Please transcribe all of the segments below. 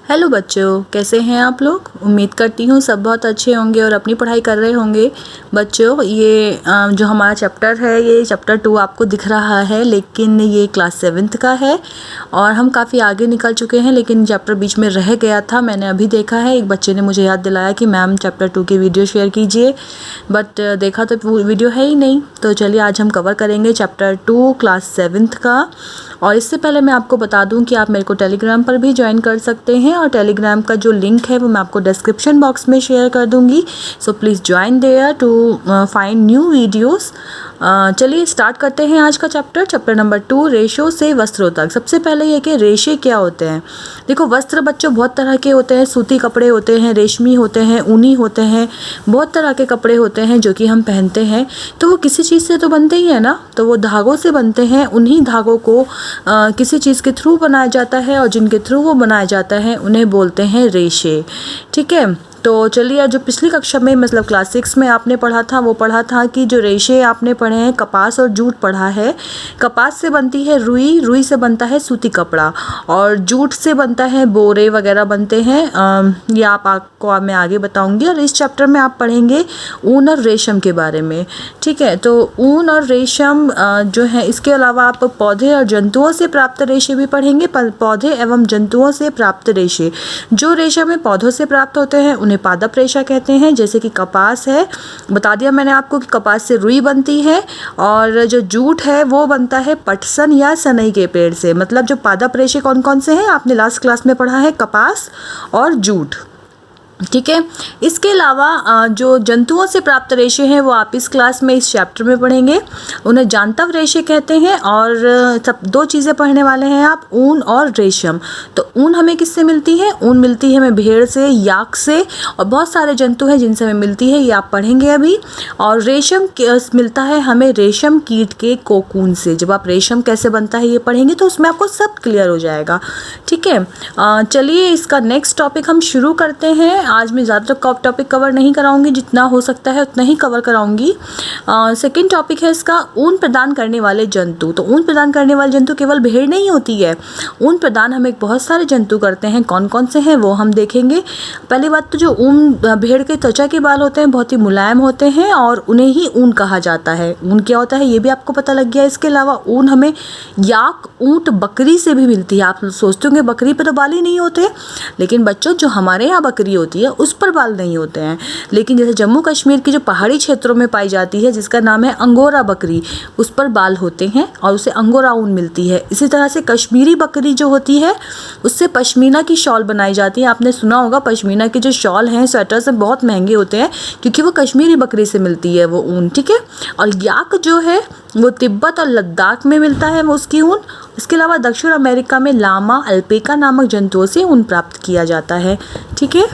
Hello बच्चों, कैसे हैं आप लोग। उम्मीद करती हूँ सब बहुत अच्छे होंगे और अपनी पढ़ाई कर रहे होंगे। बच्चों, ये जो हमारा चैप्टर है, ये चैप्टर 2 आपको दिख रहा है, लेकिन ये क्लास 7th का है और हम काफ़ी आगे निकल चुके हैं, लेकिन चैप्टर बीच में रह गया था। मैंने अभी देखा है, एक बच्चे ने मुझे याद दिलाया कि मैम चैप्टर 2 की वीडियो शेयर कीजिए, बट देखा तो वीडियो है ही नहीं। तो चलिए आज हम कवर करेंगे चैप्टर 2 क्लास 7th का। और इससे पहले मैं आपको बता दूं कि आप मेरे को टेलीग्राम पर भी ज्वाइन कर सकते हैं और टेलीग्राम का जो लिंक है वो मैं आपको डिस्क्रिप्शन बॉक्स में शेयर कर दूंगी। So please join there to find new videos. चलिए स्टार्ट करते हैं आज का चैप्टर नंबर 2, रेशों से वस्त्रों तक। सबसे पहले ये कि रेशे क्या होते हैं। देखो, वस्त्र बच्चों बहुत तरह के होते हैं। सूती कपड़े होते हैं, रेशमी होते हैं, ऊनी होते हैं, बहुत तरह के कपड़े होते हैं जो कि हम पहनते हैं। तो वो किसी चीज़ से तो बनते ही है ना, तो वो धागों से बनते हैं। उन्हीं धागों को किसी चीज़ के थ्रू बनाया जाता है और जिनके थ्रू वो बनाया जाता है उन्हें बोलते हैं रेशे। ठीक है, तो चलिए, जो पिछली कक्षा में मतलब क्लास 6 में आपने पढ़ा था वो पढ़ा था कि जो रेशे आपने पढ़े हैं, कपास और जूट पढ़ा है। कपास से बनती है रुई, रुई से बनता है सूती कपड़ा और जूट से बनता है बोरे वगैरह बनते हैं। ये आपको मैं आगे बताऊंगी। और इस चैप्टर में आप पढ़ेंगे ऊन और रेशम के बारे में। ठीक है, तो ऊन और रेशम जो है, इसके अलावा आप पौधे और जंतुओं से प्राप्त रेशे भी पढ़ेंगे। पौधे एवं जंतुओं से प्राप्त रेशे, जो रेशा में पौधों से प्राप्त होते हैं उन्हें पादप रेशा कहते हैं। जैसे कि कपास है, बता दिया मैंने आपको कि कपास से रुई बनती है। और जो जूट है वो बनता है पटसन या सनई के पेड़ से। मतलब जो पादप रेशे कौन कौन से हैं आपने लास्ट क्लास में पढ़ा है, कपास और जूट। ठीक है, इसके अलावा जो जंतुओं से प्राप्त रेशे हैं वो आप इस क्लास में, इस चैप्टर में पढ़ेंगे। उन्हें जांतव रेशे कहते हैं। और सब दो चीज़ें पढ़ने वाले हैं आप, ऊन और रेशम। तो ऊन हमें किससे मिलती है? ऊन मिलती है हमें भेड़ से, याक से, और बहुत सारे जंतु हैं जिनसे हमें मिलती है, ये आप पढ़ेंगे अभी। और रेशम मिलता है हमें रेशम कीट के कोकून से। जब आप रेशम कैसे बनता है ये पढ़ेंगे तो उसमें आपको सब क्लियर हो जाएगा। ठीक है, चलिए इसका नेक्स्ट टॉपिक हम शुरू करते हैं। आज मैं ज़्यादातर टॉपिक कवर नहीं कराऊंगी, जितना हो सकता है उतना ही कवर कराऊंगी। सेकंड टॉपिक है इसका, ऊन प्रदान करने वाले जंतु। तो ऊन प्रदान करने वाले जंतु केवल भेड़ नहीं होती है, ऊन प्रदान हमें बहुत सारे जंतु करते हैं। कौन कौन से हैं वो हम देखेंगे। पहली बात तो जो ऊन, भेड़ के त्वचा के बाल होते हैं बहुत ही मुलायम होते हैं और उन्हें ही ऊन कहा जाता है। ऊन क्या होता है ये भी आपको पता लग गया। इसके अलावा ऊन हमें याक, ऊंट, बकरी से भी मिलती है। आप सोचते होंगे बकरी पे तो बाल ही नहीं होते, लेकिन बच्चों जो हमारे यहाँ बकरी होती है उस पर बाल नहीं होते हैं। लेकिन जैसे जम्मू कश्मीर की जो पहाड़ी क्षेत्रों में पाई जाती है, जिसका नाम है अंगोरा बकरी, उस पर बाल होते हैं और उसे अंगोरा ऊन मिलती है। इसी तरह से कश्मीरी बकरी जो होती है उससे पश्मीना की शॉल बनाई जाती है। आपने सुना होगा पश्मीना के जो शॉल हैं, स्वेटर से बहुत महंगे होते हैं क्योंकि वो कश्मीरी बकरी से मिलती है वो ऊन। ठीक है, और याक जो है वो तिब्बत और लद्दाख में मिलता है वो उसकी ऊन। इसके अलावा दक्षिण अमेरिका में लामा, अल्पेका नामक जंतुओं से ऊन प्राप्त किया जाता है। ठीक है,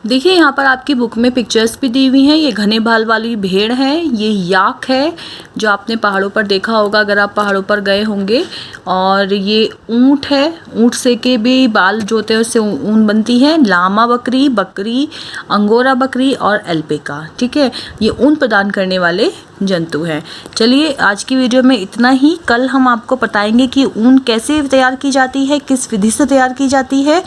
देखिए यहाँ पर आपकी बुक में पिक्चर्स भी दी हुई हैं। ये घने बाल वाली भेड़ है, ये याक है जो आपने पहाड़ों पर देखा होगा अगर आप पहाड़ों पर गए होंगे। और ये ऊंट है, ऊंट से के भी बाल जो होते हैं उससे ऊन बनती है। लामा बकरी, बकरी, अंगोरा बकरी और अल्पेका। ठीक है, ये ऊन प्रदान करने वाले जंतु हैं। चलिए आज की वीडियो में इतना ही। कल हम आपको बताएंगे कि ऊन कैसे तैयार की जाती है, किस विधि से तैयार की जाती है।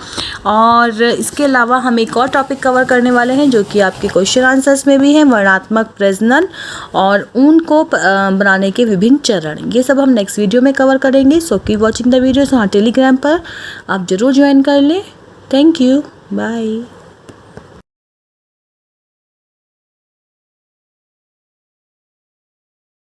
और इसके अलावा हम एक और टॉपिक कवर करने वाले हैं जो कि आपके क्वेश्चन आंसर्स में भी है, वर्णात्मक प्रजनन और ऊन को बनाने के विभिन्न चरण। ये सब हम नेक्स्ट वीडियो में कवर करेंगे। So keep watching the videos. हाँ, टेलीग्राम पर आप जरूर ज्वाइन कर लें। Thank you, bye.